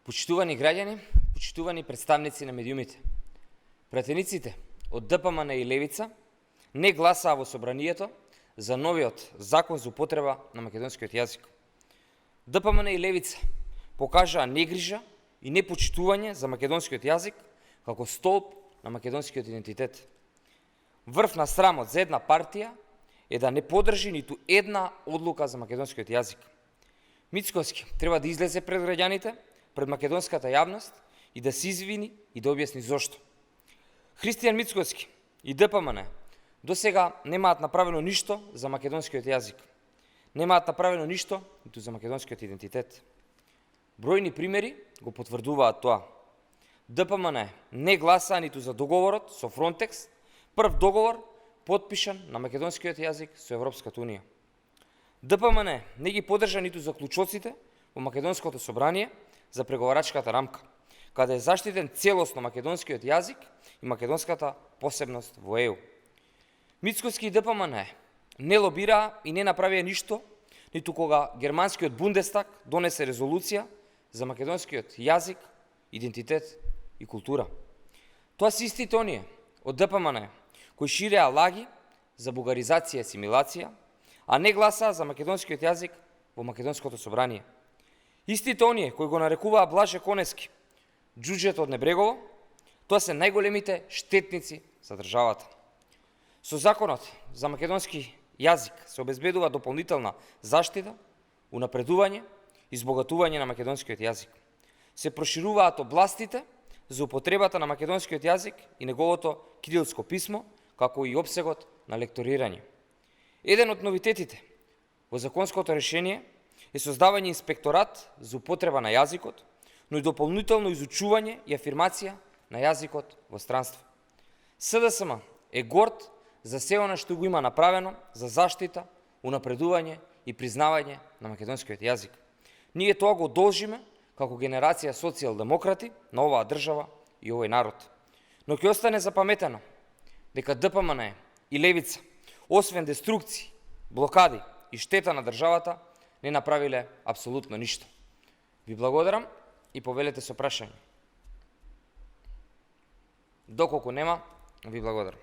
Почитувани граѓани, почитувани представници на медиумите. Пратениците од ДПМН и Левица не гласаа во собранието за новиот закон за употреба на македонскиот јазик. ДПМН и Левица покажаа негрижа и непочитување за македонскиот јазик како столб на македонскиот идентитет. Врв на срамот за една партија е да не подржи ниту една одлука за македонскиот јазик. Мицкоски треба да излезе пред граѓаните, пред македонската јавност и да се извини и да објасни зошто. Христијан Мицкоски и ДПМН досега немаат направено ништо за македонскиот јазик. Немаат направено ништо ниту за македонскиот идентитет. Бројни примери го потврдуваат тоа. ДПМН не гласаа ниту за договорот со Фронтекс, прв договор потпишан на македонскиот јазик со Европската унија. ДПМН не ги подржа ниту заклучоците во Македонското собрание за преговарачката рамка, каде е заштитен целосно македонскиот јазик и македонската посебност во ЕУ. Мицкоски и ДПМН не лобираа и не направија ништо, ниту кога германскиот Бундестаг донесе резолуција за македонскиот јазик, идентитет и култура. Тоа се истите оние од ДПМН кои ширеа лаги за бугаризација и асимилација, а не гласаа за македонскиот јазик во Македонското собрание. Истите оние кои го нарекуваа Блаже Конески џуџето од Небрегово, тоа се најголемите штетници за државата. Со законот за македонски јазик се обезбедува дополнителна заштита, унапредување и збогатување на македонскиот јазик. Се прошируваат областите за употребата на македонскиот јазик и неговото кирилско писмо, како и опсегот на лекторирање. Еден од новитетите во законското решение е создавање инспекторат за употреба на јазикот, но и дополнително изучување и афирмација на јазикот во странство. СДСМ е горд за се она што го има направено за заштита, унапредување и признавање на македонскиот јазик. Ние тоа го должиме како генерација социјалдемократи на оваа држава и овој народ. Но ќе остане запаметено дека ДПМН и Левица, освен деструкции, блокади и штета на државата, не направиле апсолутно ништо. Ви благодарам и повелете со прашање. Доколку нема, ви благодарам.